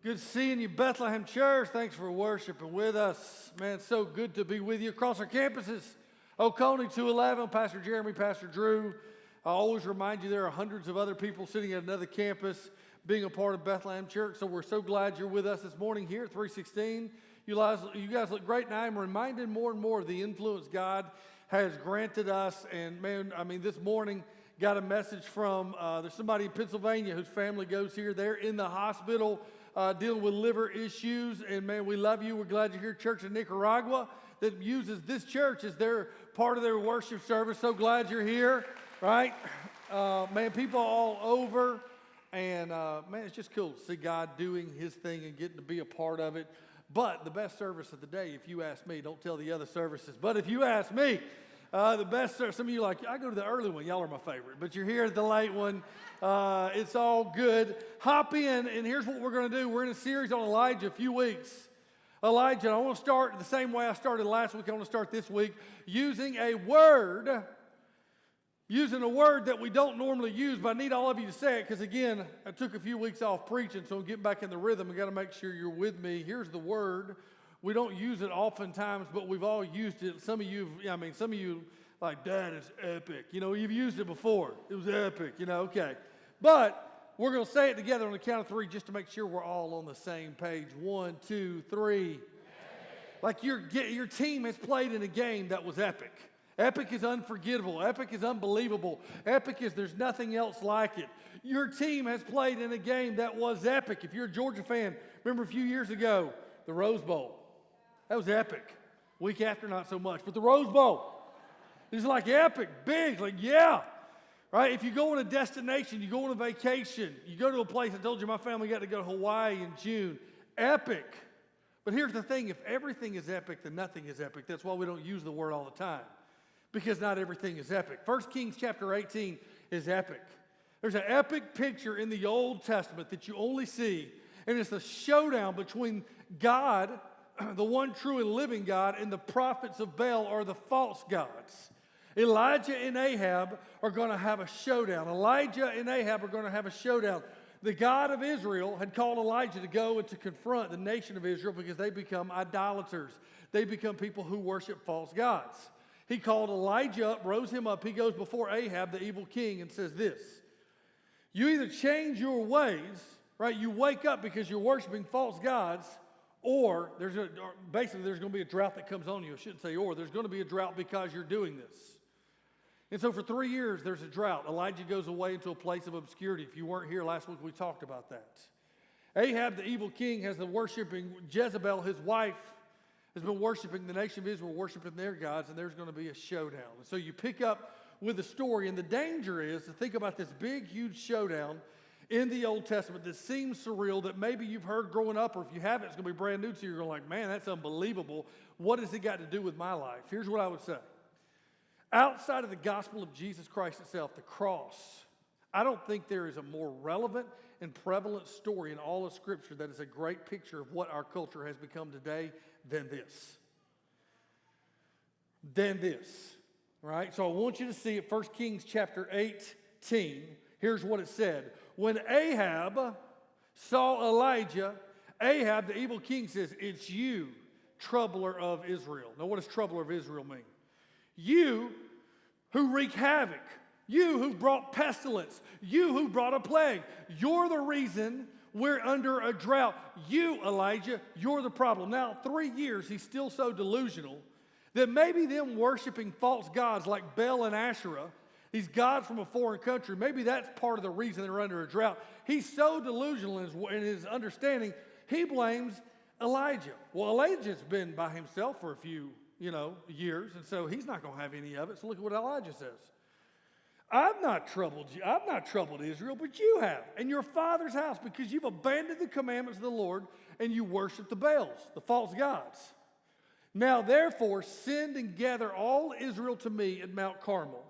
Good seeing you, Bethlehem Church. Thanks for worshiping with us. Man, it's so good to be with you across our campuses. Oconee 211, Pastor Jeremy, Pastor Drew. I always remind you there are hundreds of other people sitting at another campus being a part of Bethlehem Church. So we're so glad you're with us this morning here at 316. You guys look great, and I am reminded more and more of the influence God has granted us. And man, I mean, this morning got a message from, there's somebody in Pennsylvania whose family goes here. They're in the hospital dealing with liver issues, and man, we love you. We're glad you're here. Church in Nicaragua that uses this church as their part of their worship service. So glad you're here, right? Man, people all over, and man, it's just cool to see God doing His thing and getting to be a part of it. But the best service of the day, if you ask me, don't tell the other services, but if you ask me, the best service, some of you are like, I go to the early one. Y'all are my favorite, but you're here at the late one. It's all good. Hop in, and here's what we're going to do. We're in a series on Elijah, a few weeks. Elijah, I want to start the same way I started last week. I want to start this week using a word that we don't normally use, but I need all of you to say it because, again, I took a few weeks off preaching, so I'm getting back in the rhythm. I've got to make sure you're with me. Here's the word. We don't use it oftentimes, but we've all used it. Some of you like, Dad, it's epic. You know, you've used it before. It was epic, okay. But we're going to say it together on the count of three just to make sure we're all on the same page. 1, 2, 3. Like your team has played in a game that was epic. Epic is unforgettable. Epic is unbelievable. Epic is there's nothing else like it. Your team has played in a game that was epic. If you're a Georgia fan, remember a few years ago, the Rose Bowl. That was epic. Week after, not so much. But the Rose Bowl is like epic, big, like yeah. Right? If you go on a destination, you go on a vacation, you go to a place, I told you my family got to go to Hawaii in June. Epic. But here's the thing, if everything is epic, then nothing is epic. That's why we don't use the word all the time. Because not everything is epic. 1 Kings chapter 18 is epic. There's an epic picture in the Old Testament that you only see, and it's the showdown between God, the one true and living God, and the prophets of Baal are the false gods. Elijah and Ahab are going to have a showdown. Elijah and Ahab are going to have a showdown. The God of Israel had called Elijah to go and to confront the nation of Israel because they become idolaters. They become people who worship false gods. He called Elijah up, rose him up. He goes before Ahab, the evil king, and says this: you either change your ways, right? You wake up because you're worshiping false gods, or basically there's going to be a drought that comes on you. I shouldn't say or. There's going to be a drought because you're doing this. And so for 3 years, there's a drought. Elijah goes away into a place of obscurity. If you weren't here last week, we talked about that. Ahab, the evil king, has been worshiping Jezebel, his wife, has been worshiping the nation of Israel, worshiping their gods, and there's going to be a showdown. And so you pick up with the story, and the danger is to think about this big, huge showdown in the Old Testament that seems surreal, that maybe you've heard growing up, or if you haven't, it's going to be brand new to you. You're going like, man, that's unbelievable. What has it got to do with my life? Here's what I would say. Outside of the gospel of Jesus Christ itself, the cross, I don't think there is a more relevant and prevalent story in all of Scripture that is a great picture of what our culture has become today than this. Right? So I want you to see it, 1 Kings chapter 18. Here's what it said. When Ahab saw Elijah, Ahab, the evil king, says, it's you, troubler of Israel. Now, what does troubler of Israel mean? You who wreak havoc. You who brought pestilence. You who brought a plague. You're the reason we're under a drought. You, Elijah, you're the problem. Now, 3 years, he's still so delusional that maybe them worshiping false gods like Baal and Asherah, these gods from a foreign country, maybe that's part of the reason they're under a drought. He's so delusional in his understanding, he blames Elijah. Well, Elijah's been by himself for a few, years, and so he's not going to have any of it. So look at what Elijah says. I've not troubled Israel, but you have, and your father's house, because you've abandoned the commandments of the Lord, and you worship the Baals, the false gods. Now, therefore, send and gather all Israel to me at Mount Carmel,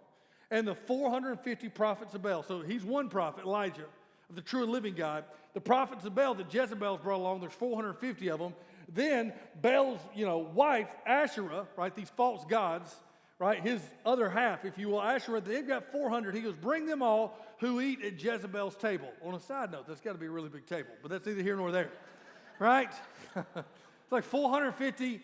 and the 450 prophets of Baal. So he's one prophet, Elijah, of the true and living God. The prophets of Baal that Jezebel's brought along, there's 450 of them. Then Baal's, wife, Asherah, right, these false gods, right, his other half, if you will, Asherah, they've got 400. He goes, bring them all who eat at Jezebel's table. On a side note, that's got to be a really big table, but that's neither here nor there. right? It's like 450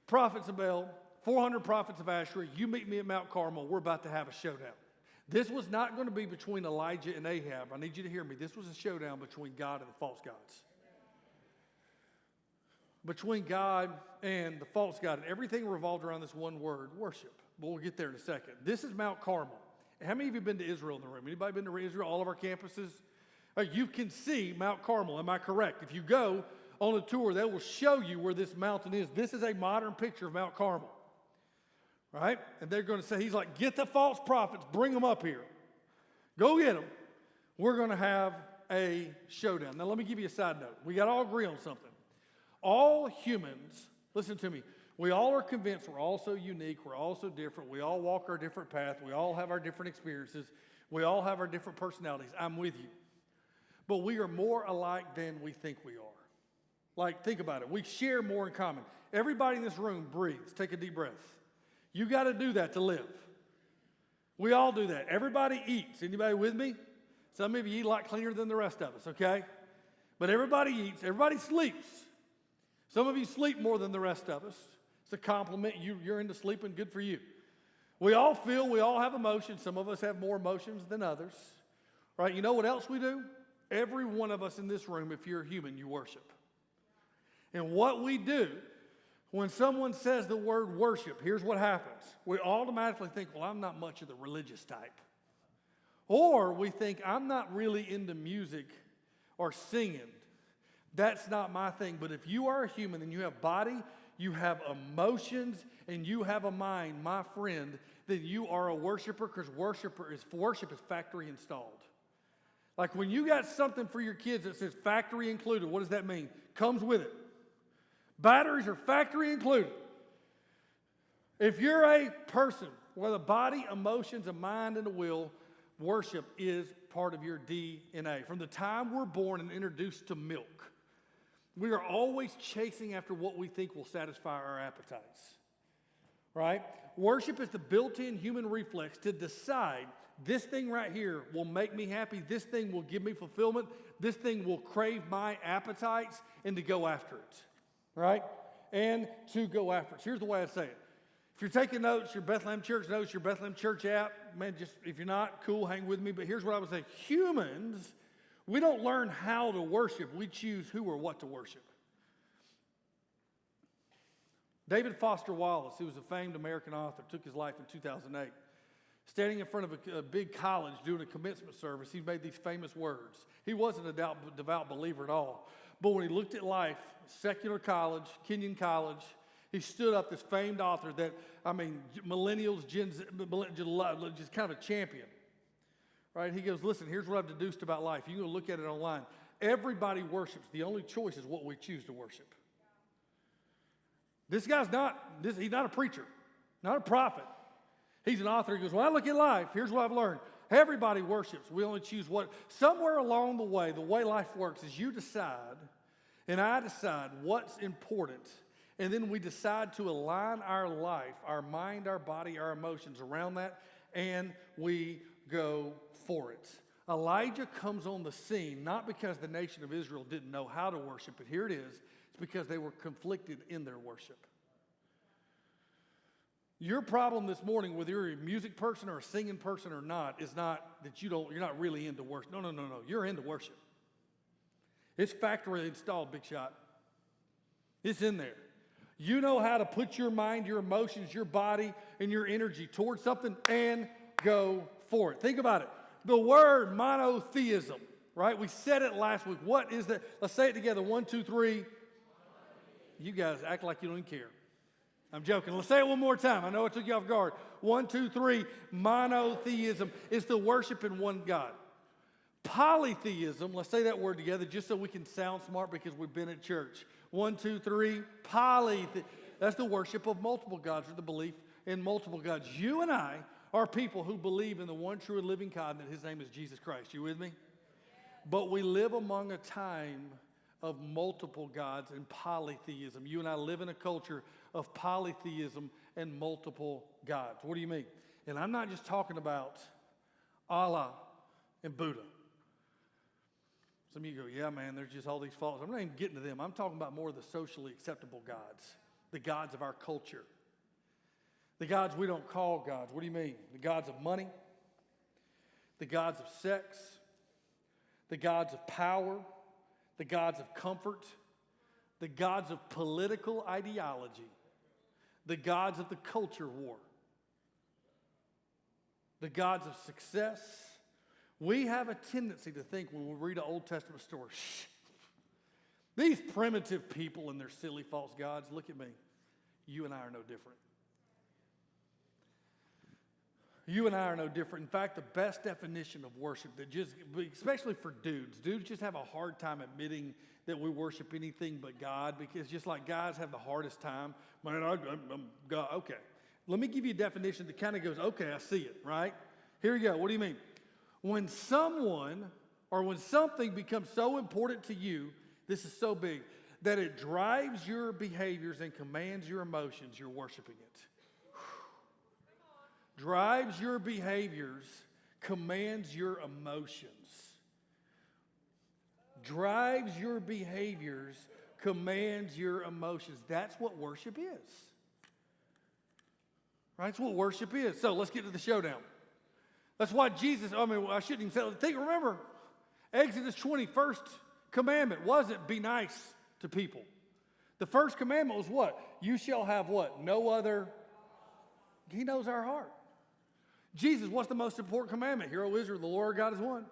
prophets of Baal, 400 prophets of Asherah. You meet me at Mount Carmel. We're about to have a showdown. This was not going to be between Elijah and Ahab. I need you to hear me. This was a showdown between God and the false gods. Between God and the false god. And everything revolved around this one word, worship. But we'll get there in a second. This is Mount Carmel. How many of you have been to Israel in the room? Anybody been to Israel? All of our campuses? You can see Mount Carmel. Am I correct? If you go on a tour, they will show you where this mountain is. This is a modern picture of Mount Carmel. Right? And they're going to say, he's like, get the false prophets, bring them up here. Go get them. We're going to have a showdown. Now, let me give you a side note. We got to all agree on something. All humans, listen to me, we all are convinced we're all so unique, we're all so different, we all walk our different path, we all have our different experiences, we all have our different personalities. I'm with you. But we are more alike than we think we are. Like, think about it. We share more in common. Everybody in this room breathes. Take a deep breath. You got to do that to live. We all do that. Everybody eats. Anybody with me? Some of you eat a lot cleaner than the rest of us, okay? But everybody eats. Everybody sleeps. Some of you sleep more than the rest of us. It's a compliment. You're into sleeping. Good for you. We all feel. We all have emotions. Some of us have more emotions than others. Right? You know what else we do? Every one of us in this room, if you're a human, you worship. And what we do, when someone says the word worship, here's what happens. We automatically think, well, I'm not much of the religious type. Or we think, I'm not really into music or singing. That's not my thing. But if you are a human and you have body, you have emotions, and you have a mind, my friend, then you are a worshiper, because worship is factory installed. Like when you got something for your kids that says factory included, what does that mean? Comes with it. Batteries are factory included. If you're a person with a body, emotions, a mind, and a will, worship is part of your DNA. From the time we're born and introduced to milk, we are always chasing after what we think will satisfy our appetites. Right? Worship is the built-in human reflex to decide this thing right here will make me happy, this thing will give me fulfillment, this thing will crave my appetites, and to go after it. Right? And to go after it. So here's the way I say it. If you're taking notes, your Bethlehem Church notes, your Bethlehem Church app, man, just if you're not, cool, hang with me. But here's what I would say. Humans, we don't learn how to worship. We choose who or what to worship. David Foster Wallace, who was a famed American author, took his life in 2008. Standing in front of a big college doing a commencement service, he made these famous words. He wasn't a devout believer at all. But when he looked at life, secular college, Kenyon College, he stood up, this famed author that, millennials, Gen Z, just kind of a champion. Right? He goes, listen, here's what I've deduced about life. You can go look at it online. Everybody worships. The only choice is what we choose to worship. This guy's he's not a preacher, not a prophet. He's an author. He goes, when I look at life, here's what I've learned. Everybody worships. We only choose what. Somewhere along the way life works is you decide, and I decide what's important, and then we decide to align our life, our mind, our body, our emotions around that, and we go for it. Elijah comes on the scene not because the nation of Israel didn't know how to worship, but here it is. It's because they were conflicted in their worship. Your problem this morning, whether you're a music person or a singing person or not, is not that you're not really into worship. No. You're into worship. It's factory installed, big shot. It's in there. You know how to put your mind, your emotions, your body, and your energy towards something and go for it. Think about it. The word monotheism, right? We said it last week. What is that? Let's say it together. 1, 2, 3. You guys act like you don't even care. I'm joking. Let's say it one more time. I know it took you off guard. 1, 2, 3. Monotheism is the worship in one God. Polytheism, let's say that word together just so we can sound smart because we've been at church. 1, 2, 3. That's the worship of multiple gods, or the belief in multiple gods. You and I are people who believe in the one true and living God, and his name is Jesus Christ. You with me? But we live among a time of multiple gods and polytheism. You and I live in a culture of polytheism and multiple gods. What do you mean? And I'm not just talking about Allah and Buddha. Some of you go, yeah, man, there's just all these false. I'm not even getting to them. I'm talking about more of the socially acceptable gods, the gods of our culture. The gods we don't call gods. What do you mean? The gods of money, the gods of sex, the gods of power, the gods of comfort, the gods of political ideology, the gods of the culture war, the gods of success. We have a tendency to think when we read an Old Testament story, these primitive people and their silly false gods, look at me. You and I are no different. You and I are no different. In fact, the best definition of worship, that just, especially for dudes just have a hard time admitting that we worship anything but God, because just like guys have the hardest time, man, I'm God. Okay, let me give you a definition that kind of goes, okay, I see it, right? Here you go. What do you mean? When someone or when something becomes so important to you, this is so big, that it drives your behaviors and commands your emotions, you're worshiping it. Drives your behaviors, commands your emotions. Drives your behaviors, commands your emotions. That's what worship is. Right? That's what worship is. So let's get to the showdown. That's why Jesus, I shouldn't even say it. Remember, Exodus 20, first commandment wasn't be nice to people. The first commandment was what? You shall have what? No other. He knows our heart. Jesus, what's the most important commandment? Hear, O Israel, the Lord our God is one.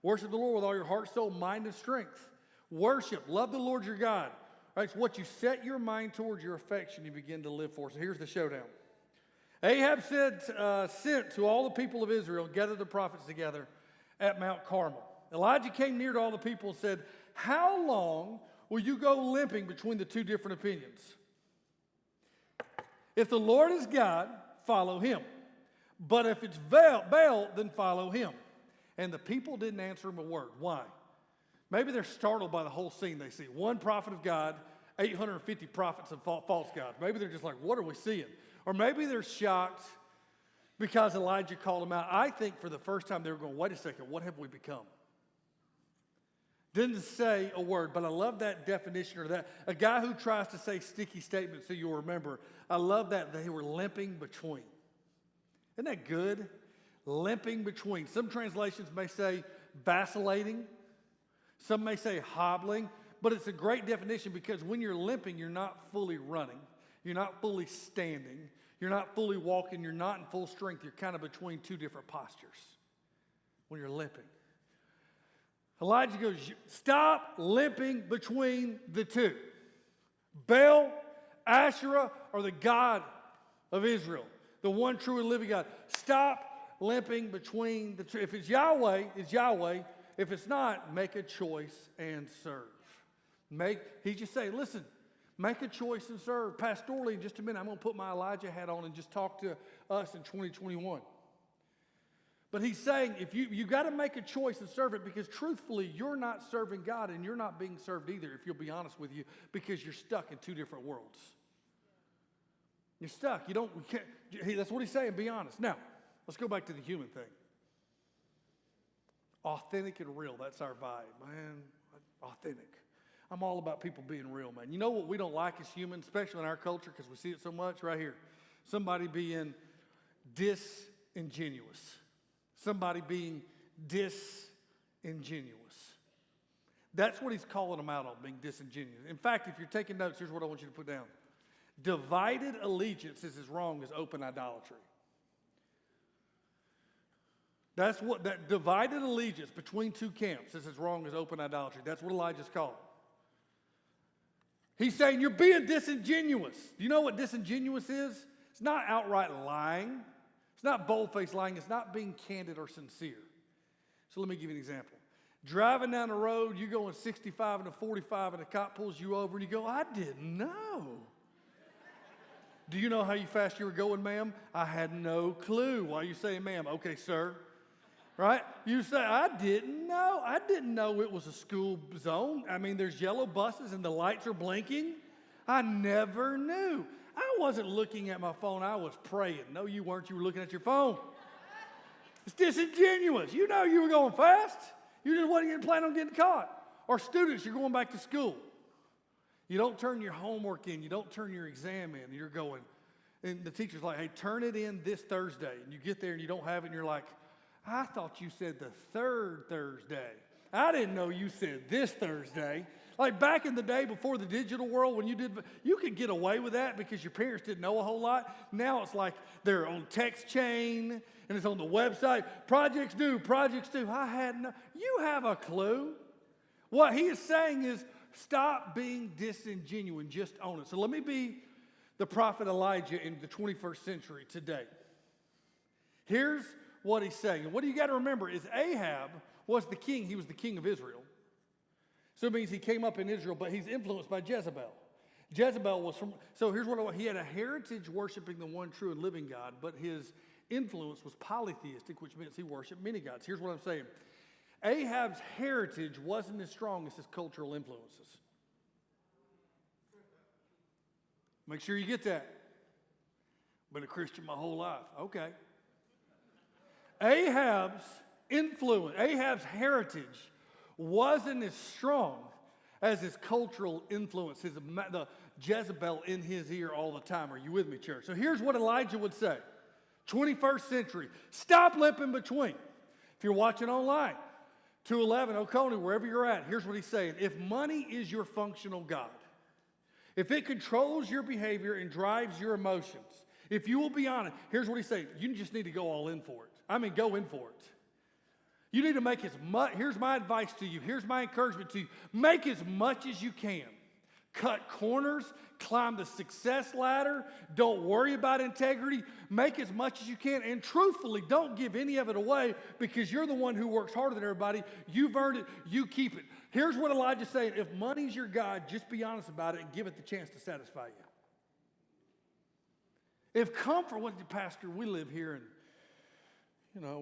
Worship the Lord with all your heart, soul, mind, and strength. Worship, love the Lord your God. Right, it's what you set your mind towards, your affection, you begin to live for. So here's the showdown. Ahab sent to all the people of Israel, gather the prophets together at Mount Carmel. Elijah came near to all the people and said, how long will you go limping between the two different opinions? If the Lord is God, follow him. But if it's Baal, then follow him. And the people didn't answer him a word. Why? Maybe they're startled by the whole scene they see. One prophet of God, 850 prophets of false gods. Maybe they're just like, what are we seeing? Or maybe they're shocked because Elijah called them out. I think for the first time they were going, wait a second, what have we become? Didn't say a word, but I love that definition, or that a guy who tries to say sticky statements so you'll remember. I love that they were limping between. Isn't that good? Limping between. Some translations may say vacillating. Some may say hobbling. But it's a great definition, because when you're limping, you're not fully running. You're not fully standing. You're not fully walking. You're not in full strength. You're kind of between two different postures when you're limping. Elijah goes, stop limping between the two. Baal, Asherah, or the God of Israel, the one true and living God. Stop limping between the two. If it's Yahweh, it's Yahweh. If it's not, make a choice and serve. He's just saying, listen, make a choice and serve. Pastorally, in just a minute, I'm going to put my Elijah hat on and just talk to us in 2021. But he's saying, if you got to make a choice and serve it, because truthfully, you're not serving God and you're not being served either, if you'll be honest with you, because you're stuck in two different worlds. You're stuck. That's what he's saying, be honest. Now, let's go back to the human thing. Authentic and real, that's our vibe, man. Authentic. I'm all about people being real, man. You know what we don't like as humans, especially in our culture, because we see it so much right here? Somebody being disingenuous. Somebody being disingenuous. That's what he's calling them out on, being disingenuous. In fact, if you're taking notes, here's what I want you to put down. Divided allegiance is as wrong as open idolatry. That's what that divided allegiance between two camps is as wrong as open idolatry. That's what Elijah's calling. He's saying you're being disingenuous. Do you know what disingenuous is? It's not outright lying. It's not bold-faced lying. It's not being candid or sincere. So let me give you an example. Driving down the road, you're going 65 and a 45, and a cop pulls you over, and you go, I didn't know. Do you know how fast you were going, ma'am? I had no clue. Why are you saying, ma'am? Okay, sir. Right? You say, I didn't know. I didn't know it was a school zone. I mean, there's yellow buses and the lights are blinking. I never knew. I wasn't looking at my phone. I was praying. No, you weren't. You were looking at your phone. It's disingenuous. You know you were going fast. You just wasn't planning on getting caught. Or students, you're going back to school. You don't turn your homework in. You don't turn your exam in. You're going, and the teacher's like, hey, turn it in this Thursday. And you get there and you don't have it, and you're like, I thought you said the third Thursday. I didn't know you said this Thursday. Like back in the day before the digital world, when you could get away with that because your parents didn't know a whole lot. Now it's like they're on text chain and it's on the website. Projects due. I had no, you have a clue. What he is saying is stop being disingenuous, just own it. So let me be the prophet Elijah in the 21st century today. Here's what he's saying. And what you got to remember is Ahab was the king. He was the king of Israel. So it means he came up in Israel, but he's influenced by Jezebel. Jezebel was from, so here's what he had a heritage worshiping the one true and living God, but his influence was polytheistic, which means he worshiped many gods. Here's what I'm saying. Ahab's heritage wasn't as strong as his cultural influences. Make sure you get that. Been a Christian my whole life. Okay. Ahab's influence, Ahab's heritage wasn't as strong as his cultural influence, the Jezebel in his ear all the time. Are you with me, church? So here's what Elijah would say. 21st century, stop limping between. If you're watching online, 211 Oconee, wherever you're at, here's what he's saying. If money is your functional God, if it controls your behavior and drives your emotions, if you will be honest, here's what he's saying. You just need to go all in for it. I mean, go in for it. You need to make as much, here's my advice to you, here's my encouragement to you. Make as much as you can. Cut corners, climb the success ladder, don't worry about integrity. Make as much as you can, and truthfully, don't give any of it away because you're the one who works harder than everybody. You've earned it, you keep it. Here's what Elijah's saying. If money's your God, just be honest about it and give it the chance to satisfy you. If comfort, Pastor, we live here and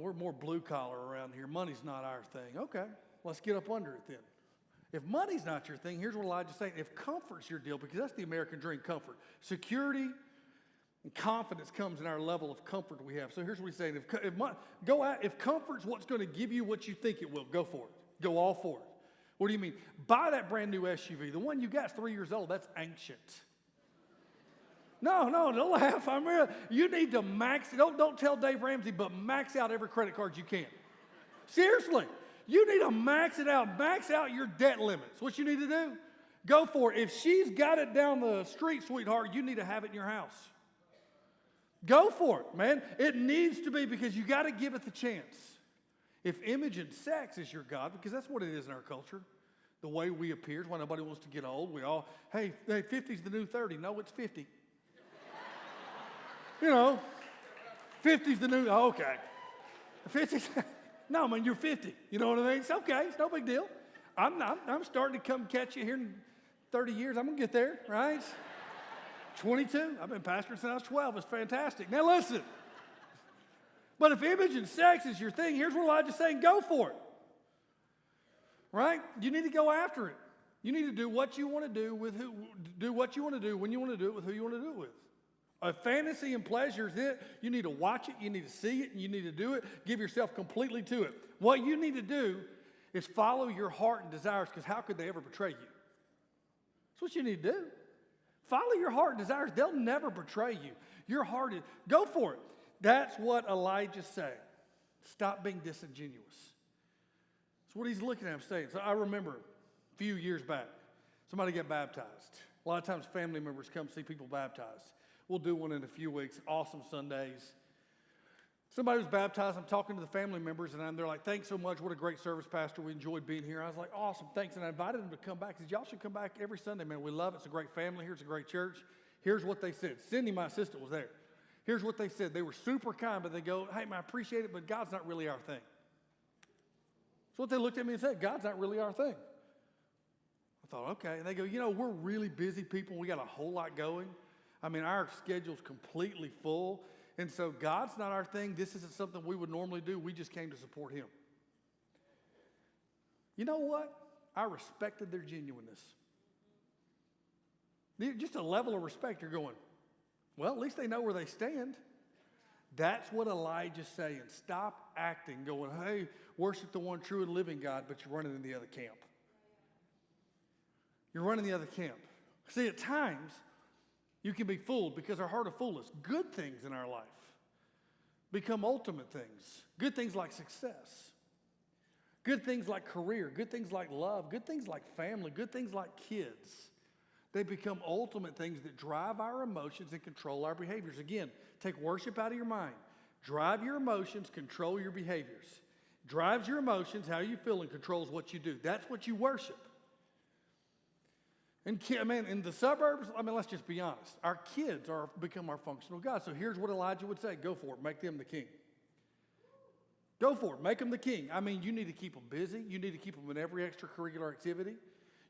we're more blue collar around here. Money's not our thing. Okay, let's get up under it then. If money's not your thing, here's what Elijah's saying. If comfort's your deal, because that's the American dream, comfort. Security and confidence comes in our level of comfort we have. So here's what he's saying. If comfort's what's going to give you what you think it will, go for it. Go all for it. What do you mean? Buy that brand new SUV. The one you got is 3 years old. That's ancient. No, don't laugh. You need to max, don't tell Dave Ramsey, but max out every credit card you can. Seriously, you need to max it out. Max out your debt limits. What you need to do, go for it. If she's got it down the street, sweetheart, you need to have it in your house. Go for it, man. It needs to be because you got to give it the chance. If image and sex is your God, because that's what it is in our culture, the way we appear is why nobody wants to get old. We all, hey, 50's the new 30. No, it's 50. 50's the new, okay. 50's, no, man, you're 50. You know what I mean? It's okay. It's no big deal. I'm starting to come catch you here in 30 years. I'm going to get there, right? 22. I've been pastoring since I was 12. It's fantastic. Now listen. But if image and sex is your thing, here's what Elijah's saying. Go for it. Right? You need to go after it. You need to do what you want to do with do what you want to do when you want to do it with who you want to do it with. A fantasy and pleasure is it. You need to watch it, you need to see it, and you need to do it. Give yourself completely to it. What you need to do is follow your heart and desires, because how could they ever betray you? That's what you need to do. Follow your heart and desires. They'll never betray you. Your heart is, go for it. That's what Elijah's saying. Stop being disingenuous. That's what he's looking at him saying. So I remember a few years back, somebody got baptized. A lot of times family members come see people baptized. We'll do one in a few weeks. Awesome Sundays. Somebody was baptized. I'm talking to the family members, and they're like, thanks so much. What a great service, Pastor. We enjoyed being here. I was like, awesome, thanks. And I invited them to come back. I said, y'all should come back every Sunday, man. We love it. It's a great family here. It's a great church. Here's what they said. Cindy, my assistant, was there. Here's what they said. They were super kind, but they go, hey, man, I appreciate it, but God's not really our thing. So what they looked at me and said, God's not really our thing. I thought, okay. And they go, we're really busy people. We got a whole lot going. I mean, our schedule's completely full. And so God's not our thing. This isn't something we would normally do. We just came to support him. You know what? I respected their genuineness. Just a level of respect. You're going, well, at least they know where they stand. That's what Elijah's saying. Stop acting, going, hey, worship the one true and living God, but you're running in the other camp. You're running the other camp. See, at times, you can be fooled because our heart will fool us. Good things in our life become ultimate things. Good things like success. Good things like career. Good things like love. Good things like family. Good things like kids. They become ultimate things that drive our emotions and control our behaviors. Again, take worship out of your mind. Drive your emotions, control your behaviors. Drives your emotions, how you feel, and controls what you do. That's what you worship. And in the suburbs, let's just be honest. Our kids become our functional God. So here's what Elijah would say. Go for it. Make them the king. Go for it. Make them the king. You need to keep them busy. You need to keep them in every extracurricular activity.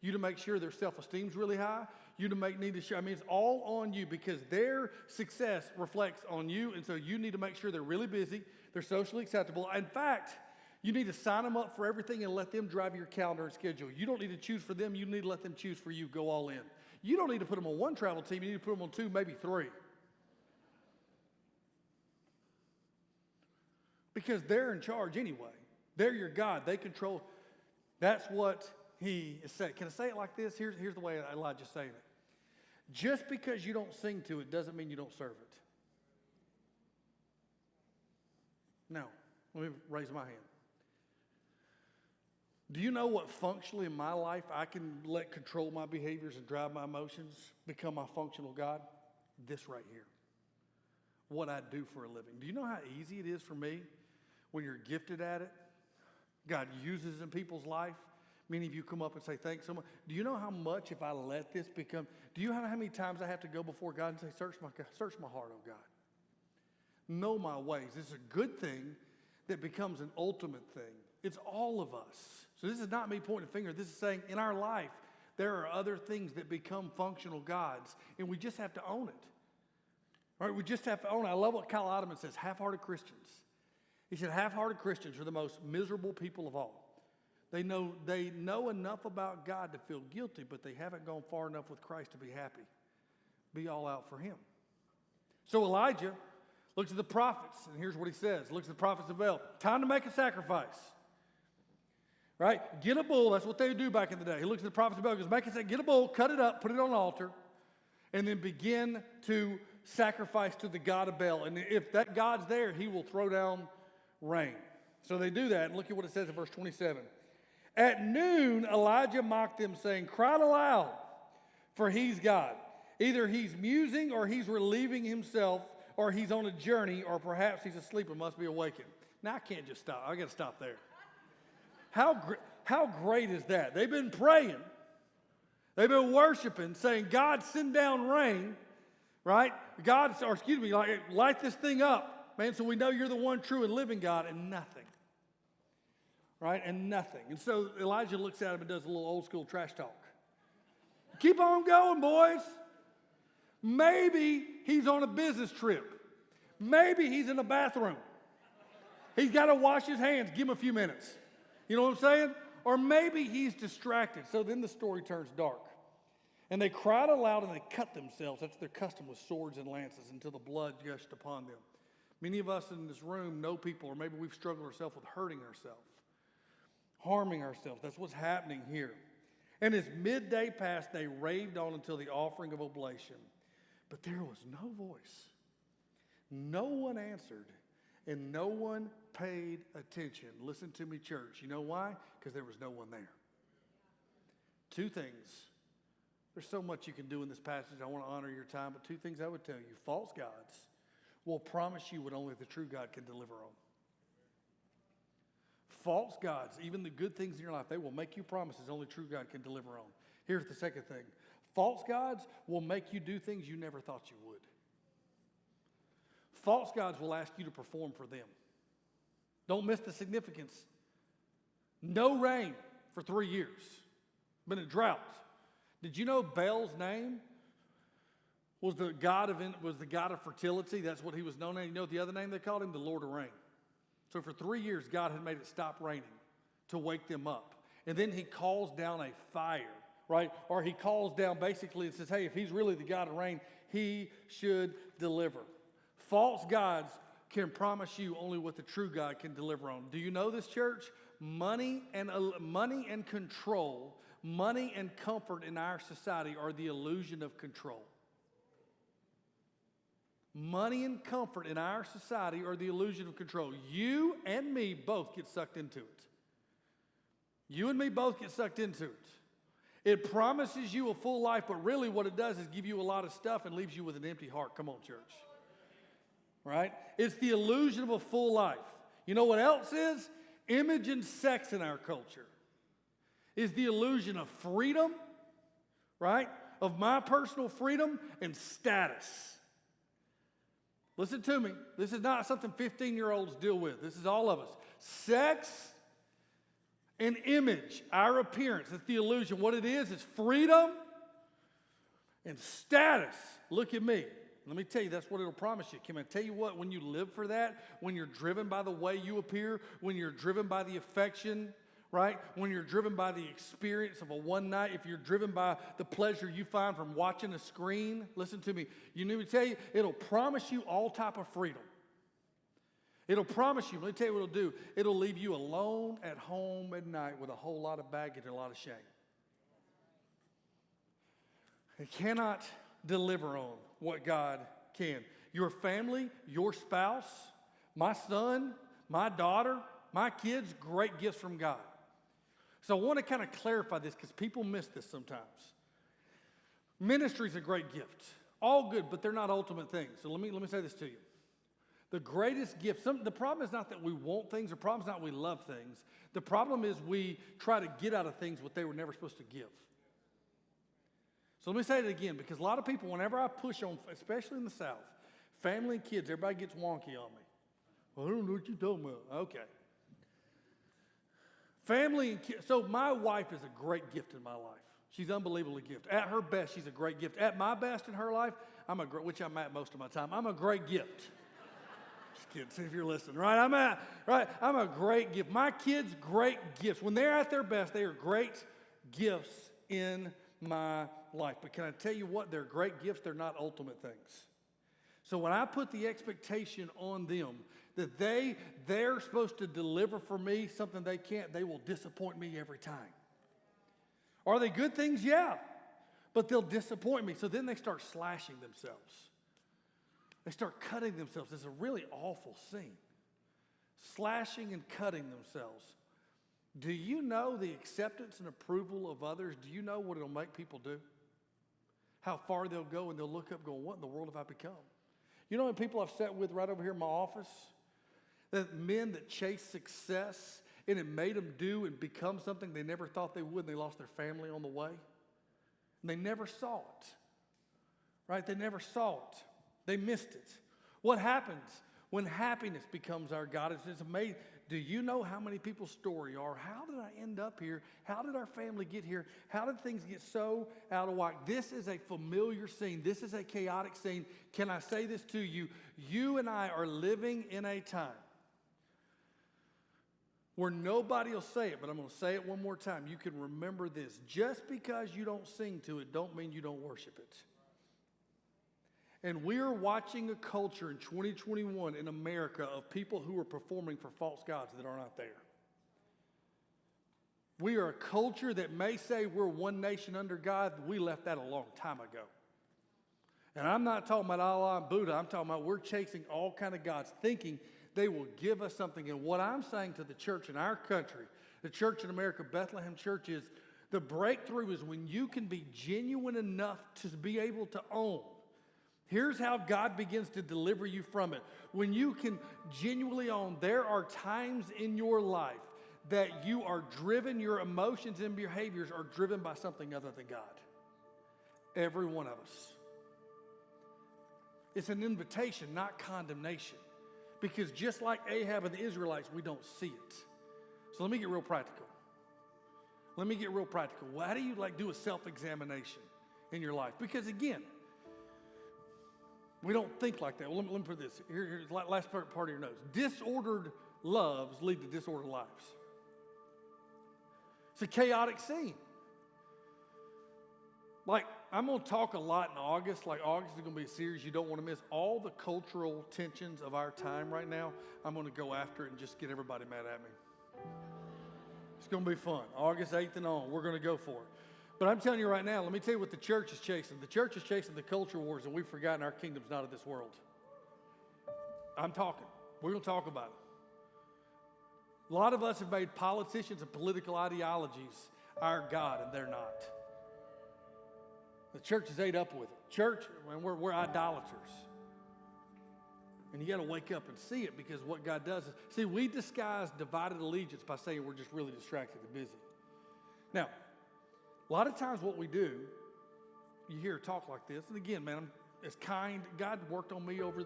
You to make sure their self-esteem's really high. You to need to show. It's all on you because their success reflects on you. And so you need to make sure they're really busy. They're socially acceptable. In fact, you need to sign them up for everything and let them drive your calendar and schedule. You don't need to choose for them. You need to let them choose for you. Go all in. You don't need to put them on one travel team. You need to put them on 2, maybe 3. Because they're in charge anyway. They're your God. They control. That's what he is saying. Can I say it like this? Here's the way Elijah's saying it. Just because you don't sing to it doesn't mean you don't serve it. Now, let me raise my hand. Do you know what functionally in my life I can let control my behaviors and drive my emotions, become my functional God? This right here. What I do for a living. Do you know how easy it is for me when you're gifted at it? God uses in people's life. Many of you come up and say, thanks so much. Do you know how much if I let this become, do you know how many times I have to go before God and say, search my heart, oh God. Know my ways. This is a good thing that becomes an ultimate thing. It's all of us. So this is not me pointing a finger. This is saying in our life, there are other things that become functional gods, and we just have to own it. All right, we just have to own it. I love what Kyle Ottoman says, half-hearted Christians. He said, half-hearted Christians are the most miserable people of all. They know enough about God to feel guilty, but they haven't gone far enough with Christ to be happy. Be all out for him. So Elijah looks at the prophets, and here's what he says. Looks at the prophets of Baal. Time to make a sacrifice. Right? Get a bull. That's what they would do back in the day. He looks at the prophets of Baal and goes, get a bull, cut it up, put it on an altar, and then begin to sacrifice to the god of Baal. And if that God's there, he will throw down rain. So they do that, and look at what it says in verse 27. At noon, Elijah mocked them, saying, cry aloud, for he's God. Either he's musing, or he's relieving himself, or he's on a journey, or perhaps he's asleep and must be awakened. Now, I can't just stop. I got to stop there. How great is that? They've been praying. They've been worshiping, saying, God, send down rain, right? Light this thing up, man, so we know you're the one true and living God, and nothing. Right? And nothing. And so Elijah looks at him and does a little old school trash talk. Keep on going, boys. Maybe he's on a business trip. Maybe he's in the bathroom. He's got to wash his hands. Give him a few minutes. You know what I'm saying? Or maybe he's distracted. So then the story turns dark. And they cried aloud and they cut themselves. That's their custom, with swords and lances, until the blood gushed upon them. Many of us in this room know people, or maybe we've struggled ourselves with hurting ourselves. Harming ourselves. That's what's happening here. And as midday passed, they raved on until the offering of oblation. But there was no voice. No one answered, and no one paid attention. Listen to me, church. You know why? Because there was no one there. 2 things. There's so much you can do in this passage. I want to honor your time, but 2 things I would tell you. False gods will promise you what only the true God can deliver on. False gods, even the good things in your life, they will make you promises only true God can deliver on. Here's the second thing. False gods will make you do things you never thought you would. False gods will ask you to perform for them. Don't miss the significance. No rain for 3 years. Been a drought. Did you know Baal's name was the god of fertility? That's what he was known as. You know what the other name they called him? The Lord of Rain. So for 3 years, God had made it stop raining to wake them up. And then he calls down a fire, right? Or he calls down basically and says, hey, if he's really the God of rain, he should deliver. False gods can promise you only what the true God can deliver on. Do you know this, church? Money and control, money and comfort in our society are the illusion of control. Money and comfort in our society are the illusion of control. You and me both get sucked into it. You and me both get sucked into it. It promises you a full life, but really what it does is give you a lot of stuff and leaves you with an empty heart. Come on, church. Right? It's the illusion of a full life. You know what else is? Image and sex in our culture is the illusion of freedom, right? Of my personal freedom and status. Listen to me. This is not something 15-year-olds deal with. This is all of us. Sex and image, our appearance. It's the illusion. What it is freedom and status. Look at me. Let me tell you, that's what it'll promise you. Can I tell you what? When you live for that, when you're driven by the way you appear, when you're driven by the affection, right? When you're driven by the experience of a one night, if you're driven by the pleasure you find from watching a screen, listen to me. You need me to tell you, it'll promise you all type of freedom. It'll promise you, let me tell you what it'll do. It'll leave you alone at home at night with a whole lot of baggage and a lot of shame. It cannot deliver on what God can. Your family, your spouse, my son, my daughter, my kids, great gifts from God. So I want to kind of clarify this because people miss this sometimes. Ministry is a great gift. All good, but they're not ultimate things. So let me say this to you. The greatest gift, the problem is not that we want things. The problem is not we love things. The problem is we try to get out of things what they were never supposed to give. So let me say it again, because a lot of people, whenever I push on, especially in the South, family and kids, everybody gets wonky on me. Well, I don't know what you're talking about. Okay. Family and kids. So my wife is a great gift in my life. She's unbelievably gift. At her best, she's a great gift. At my best in her life, which I'm at most of my time, I'm a great gift. Just kidding, see if you're listening, right? I'm a great gift. My kids, great gifts. When they're at their best, they are great gifts in my life. But can I tell you what? They're great gifts. They're not ultimate things. So when I put the expectation on them that they're supposed to deliver for me something they can't, they will disappoint me every time. Are they good things? Yeah. But they'll disappoint me. So then they start slashing themselves. They start cutting themselves. It's a really awful scene. Slashing and cutting themselves. Do you know the acceptance and approval of others? Do you know what it'll make people do? How far they'll go and they'll look up going, what in the world have I become? You know what people I've sat with right over here in my office? That men that chase success and it made them do and become something they never thought they would and they lost their family on the way. And they never saw it. Right? They never saw it. They missed it. What happens when happiness becomes our God? It's amazing. Do you know how many people's story are? How did I end up here? How did our family get here? How did things get so out of whack? This is a familiar scene. This is a chaotic scene. Can I say this to you? You and I are living in a time where nobody will say it, but I'm going to say it one more time. You can remember this. Just because you don't sing to it don't mean you don't worship it. And we are watching a culture in 2021 in America of people who are performing for false gods that are not there. We are a culture that may say we're one nation under God. We left that a long time ago. And I'm not talking about Allah and Buddha. I'm talking about we're chasing all kind of gods, thinking they will give us something. And what I'm saying to the church in our country, the church in America, Bethlehem Church, is the breakthrough is when you can be genuine enough to be able to own. Here's how God begins to deliver you from it. When you can genuinely own, there are times in your life that you are driven, your emotions and behaviors are driven by something other than God. Every one of us. It's an invitation, not condemnation. Because just like Ahab and the Israelites, we don't see it. So let me get real practical. Well, how do you do a self-examination in your life? Because again, we don't think like that. Well, let me put this. Here's the last part of your notes. Disordered loves lead to disordered lives. It's a chaotic scene. I'm going to talk a lot in August. August is going to be a series you don't want to miss. All the cultural tensions of our time right now, I'm going to go after it and just get everybody mad at me. It's going to be fun. August 8th and on, we're going to go for it. But I'm telling you right now, let me tell you what the church is chasing. The church is chasing the culture wars, and we've forgotten our kingdom's not of this world. I'm talking. We're going to talk about it. A lot of us have made politicians and political ideologies our God, and they're not. The church is ate up with it. Church, man, we're idolaters. And you got to wake up and see it, because what God does is, see, we disguise divided allegiance by saying we're just really distracted and busy. Now, a lot of times what we do, you hear talk like this, and again, man, it's kind. God worked on me over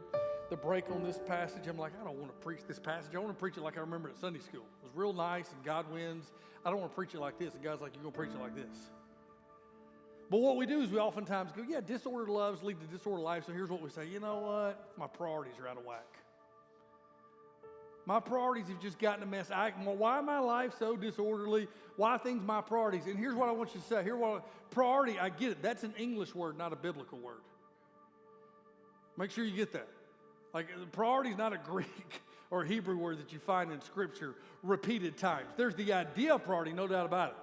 the break on this passage. I'm like, I don't want to preach this passage. I want to preach it like I remember it at Sunday school. It was real nice, and God wins. I don't want to preach it like this. And God's like, you're going to preach it like this. But what we do is we oftentimes go, yeah, disordered loves lead to disordered life. So here's what we say. You know what? My priorities are out of whack. My priorities have just gotten a mess. Why my life so disorderly? Why things my priorities? And here's what I want you to say. Priority, I get it. That's an English word, not a biblical word. Make sure you get that. Like, priority is not a Greek or Hebrew word that you find in Scripture repeated times. There's the idea of priority, no doubt about it.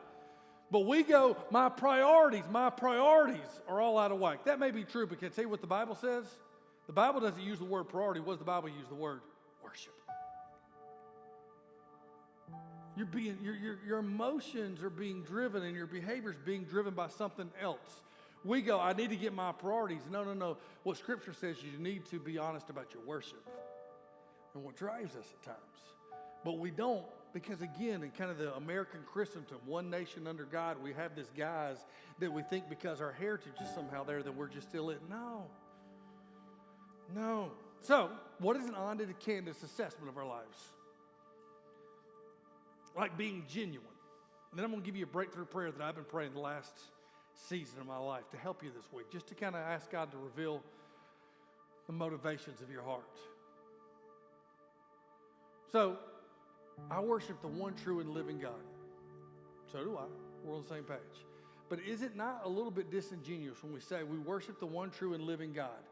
But we go, my priorities are all out of whack. That may be true, but can I tell you what the Bible says? The Bible doesn't use the word priority. What does the Bible use? The word worship. Your emotions are being driven, and your behavior is being driven by something else. We go, I need to get my priorities. No. What Scripture says, you need to be honest about your worship and what drives us at times. But we don't, because again, in kind of the American Christendom, one nation under God, we have this guise that we think because our heritage is somehow there that we're just still it. No. So, what is an honest and candid assessment of our lives? Like being genuine. And then I'm going to give you a breakthrough prayer that I've been praying the last season of my life to help you this week, just to kind of ask God to reveal the motivations of your heart. So, I worship the one true and living God. So do I. We're on the same page. But is it not a little bit disingenuous when we say we worship the one true and living God,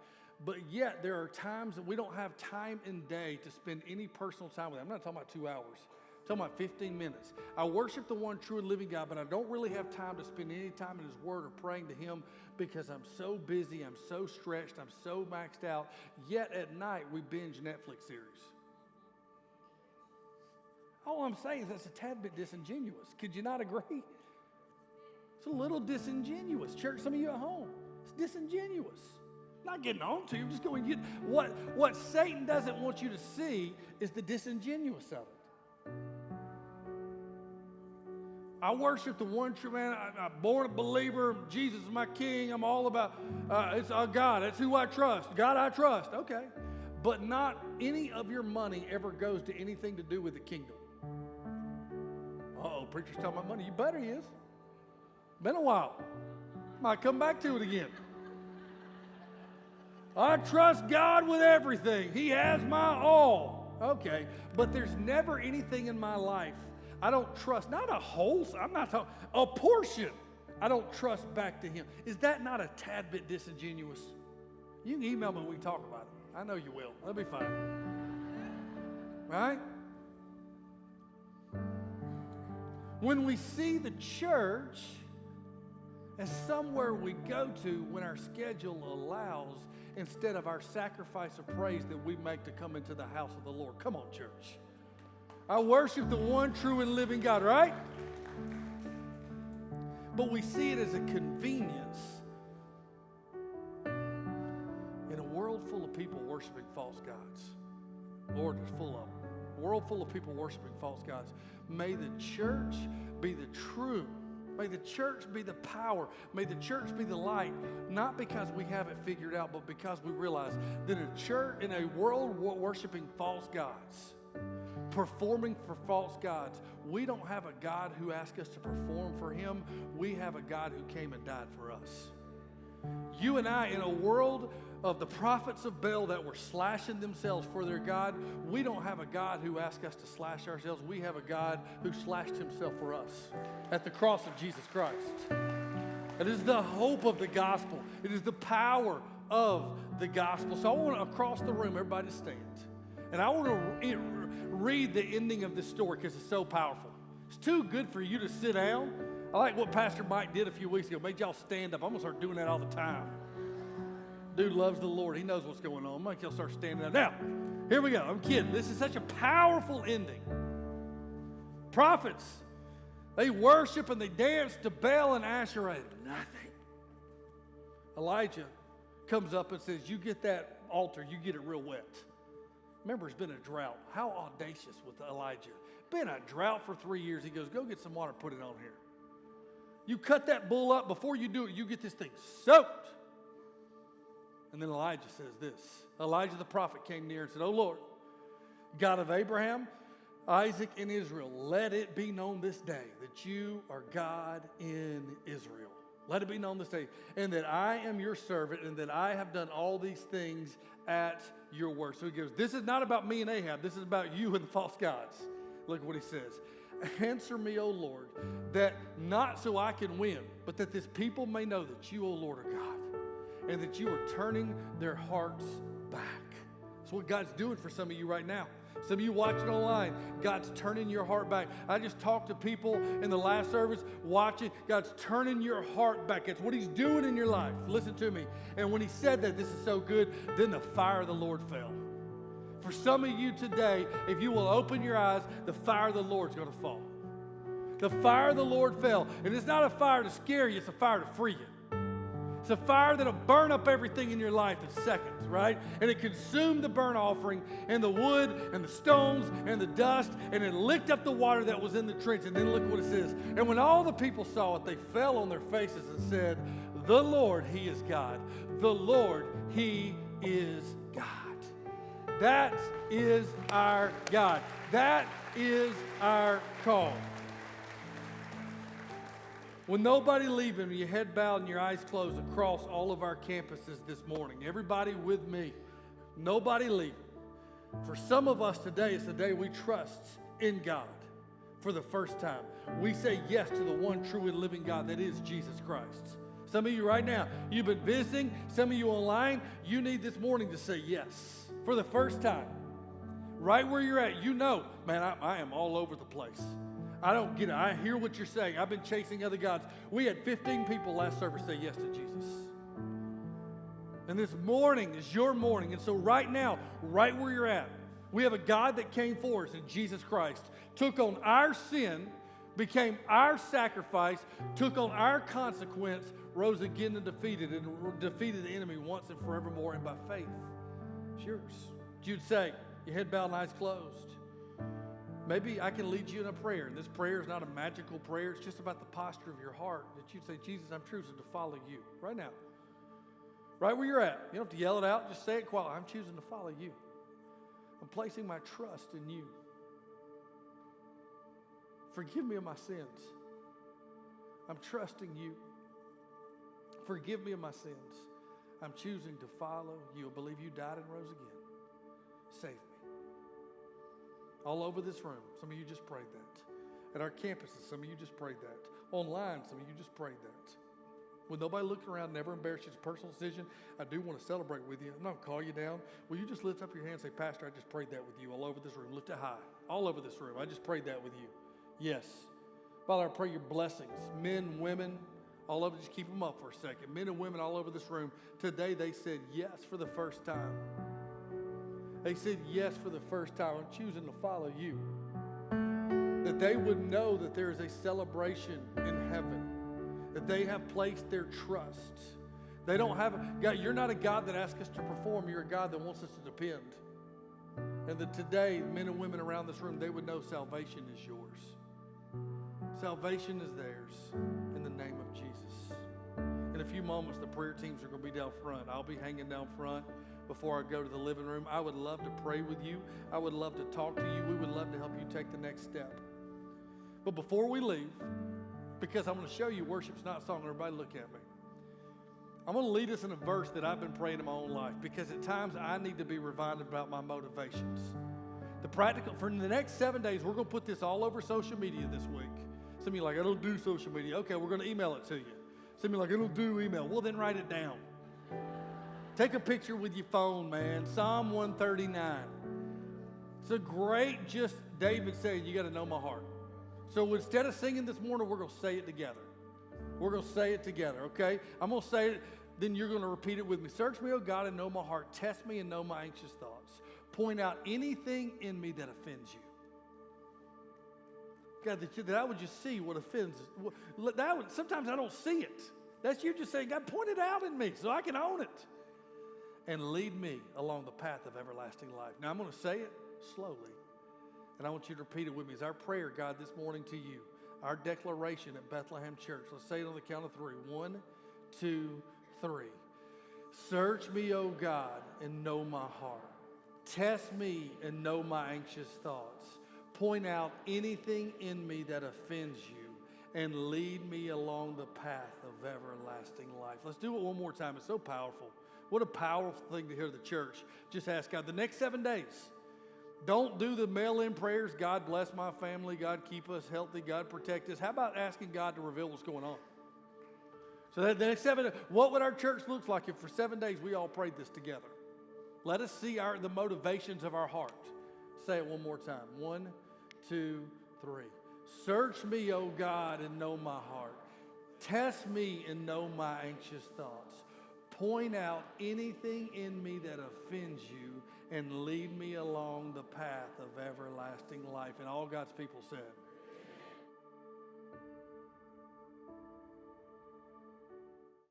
but yet there are times that we don't have time in day to spend any personal time with Him? I'm not talking about 2 hours. I'm talking about 15 minutes. I worship the one true and living God, but I don't really have time to spend any time in His Word or praying to Him because I'm so busy, I'm so stretched, I'm so maxed out. Yet at night we binge Netflix series. All I'm saying is that's a tad bit disingenuous. Could you not agree? It's a little disingenuous. Church, some of you at home, it's disingenuous. I'm not getting on to you. I'm just going to get what Satan doesn't want you to see is the disingenuous of it. I worship the one true man. I'm born a believer. Jesus is my king. I'm all about, it's God. That's who I trust. God I trust. Okay. But not any of your money ever goes to anything to do with the kingdom. Uh-oh, preacher's talking about money. You better he is. Been a while. Might come back to it again. I trust God with everything. He has my all. Okay, but there's never anything in my life I don't trust, not a whole, I'm not talking, a portion I don't trust back to Him. Is that not a tad bit disingenuous? You can email me when we talk about it. I know you will. That'll be fine. Right? When we see the church as somewhere we go to when our schedule allows, instead of our sacrifice of praise that we make to come into the house of the Lord. Come on, church. I worship the one true and living God, right? But we see it as a convenience in a world full of people worshiping false gods. Lord, there's full of them. A world full of people worshiping false gods. May the church be the true. May the church be the power. May the church be the light, not because we have it figured out, but because we realize that a church in a world worshiping false gods, performing for false gods, we don't have a God who asks us to perform for Him. We have a God who came and died for us. You and I, in a world of the prophets of Baal that were slashing themselves for their God, we don't have a God who asks us to slash ourselves. We have a God who slashed Himself for us at the cross of Jesus Christ. It is the hope of the gospel. It is the power of the gospel. So I want to, across the room, everybody stand. And I want to read the ending of this story because it's so powerful. It's too good for you to sit down. I like what Pastor Mike did a few weeks ago. Made y'all stand up. I'm going to start doing that all the time. Dude loves the Lord. He knows what's going on. Make y'all start standing up. Now, here we go. I'm kidding. This is such a powerful ending. Prophets, they worship and they dance to Baal and Asherah. Nothing. Elijah comes up and says, you get that altar, you get it real wet. Remember, it's been a drought. How audacious with Elijah. Been a drought for 3 years. He goes, go get some water, put it on here. You cut that bull up. Before you do it, you get this thing soaked. And then Elijah says this. Elijah the prophet came near and said, "O Lord, God of Abraham, Isaac, and Israel, let it be known this day that you are God in Israel. Let it be known this day, and that I am your servant, and that I have done all these things at your word." So he goes, this is not about me and Ahab. This is about you and the false gods. Look at what he says. "Answer me, O Lord, that not so I can win, but that this people may know that you, O Lord, are God, and that you are turning their hearts back." That's what God's doing for some of you right now. Some of you watching online, God's turning your heart back. I just talked to people in the last service watching. God's turning your heart back. It's what he's doing in your life. Listen to me. And when he said that, this is so good, then the fire of the Lord fell. For some of you today, if you will open your eyes, the fire of the Lord's going to fall. The fire of the Lord fell. And it's not a fire to scare you, it's a fire to free you. It's a fire that'll burn up everything in your life in seconds, right? And it consumed the burnt offering and the wood and the stones and the dust, and it licked up the water that was in the trench. And then look what it says. "And when all the people saw it, they fell on their faces and said, 'The Lord, he is God. The Lord, he is God.'" That is our God. That is our call. With nobody leaving, your head bowed and your eyes closed across all of our campuses this morning. Everybody with me. Nobody leaving. For some of us today, it's the day we trust in God for the first time. We say yes to the one true and living God that is Jesus Christ. Some of you right now, you've been visiting. Some of you online, you need this morning to say yes for the first time. Right where you're at, you know, man, I am all over the place. I don't get it. I hear what you're saying. I've been chasing other gods. We had 15 people last service say yes to Jesus. And this morning is your morning. And so right now, right where you're at, we have a God that came for us in Jesus Christ, took on our sin, became our sacrifice, took on our consequence, rose again and defeated the enemy once and forevermore, and by faith, it's yours. You'd say, your head bowed and eyes closed. Maybe I can lead you in a prayer. And this prayer is not a magical prayer. It's just about the posture of your heart that you'd say, "Jesus, I'm choosing to follow you." Right now. Right where you're at. You don't have to yell it out. Just say it quietly. "I'm choosing to follow you. I'm placing my trust in you. Forgive me of my sins. I'm trusting you. Forgive me of my sins. I'm choosing to follow you. I believe you died and rose again. Save me." All over this room, some of you just prayed that. At our campuses, some of you just prayed that. Online, some of you just prayed that. With nobody looking around, never embarrass you. It's a personal decision. I do want to celebrate with you. I'm not going to call you down. Will you just lift up your hand and say, "Pastor, I just prayed that with you," all over this room. Lift it high. All over this room. I just prayed that with you. Yes. Father, I pray your blessings. Men, women, all over. Just keep them up for a second. Men and women all over this room. Today they said yes for the first time. They said yes for the first time. I'm choosing to follow you. That they would know that there is a celebration in heaven. That they have placed their trust. They don't have God. You're not a God that asks us to perform. You're a God that wants us to depend. And that today, men and women around this room, they would know salvation is yours. Salvation is theirs in the name of Jesus. In a few moments, the prayer teams are going to be down front. I'll be hanging down front before I go to the living room. I would love to pray with you. I would love to talk to you. We would love to help you take the next step. But before we leave, because I'm going to show you worship's not song, everybody look at me. I'm going to lead us in a verse that I've been praying in my own life, because at times I need to be reminded about my motivations. For the next 7 days, we're going to put this all over social media this week. Some of you are like, "I don't do social media." Okay, we're going to email it to you. Some of you are like, "I don't do email." Well, then write it down. Take a picture with your phone, man. Psalm 139. It's a great, just David saying, "You got to know my heart. So instead of singing this morning, we're going to say it together. We're going to say it together, okay? I'm going to say it, then you're going to repeat it with me. Search me, O God, and know my heart. Test me and know my anxious thoughts. Point out anything in me that offends you. God, that I would just see what offends. Sometimes I don't see it. That's you just saying, God, point it out in me so I can own it. And lead me along the path of everlasting life. Now, I'm going to say it slowly. And I want you to repeat it with me. It's our prayer, God, this morning to you. Our declaration at Bethlehem Church. Let's say it on the count of 3. 1, 2, 3. Search me, O God, and know my heart. Test me and know my anxious thoughts. Point out anything in me that offends you and lead me along the path of everlasting life. Let's do it one more time. It's so powerful. What a powerful thing to hear the church. Just ask God. The next 7 days, don't do the mail-in prayers. God bless my family. God keep us healthy. God protect us. How about asking God to reveal what's going on? So that the next 7 days, what would our church look like if for 7 days we all prayed this together? Let us see the motivations of our heart. Say it one more time. 1, 2, 3. Search me, O God, and know my heart. Test me and know my anxious thoughts. Point out anything in me that offends you and lead me along the path of everlasting life. And all God's people said.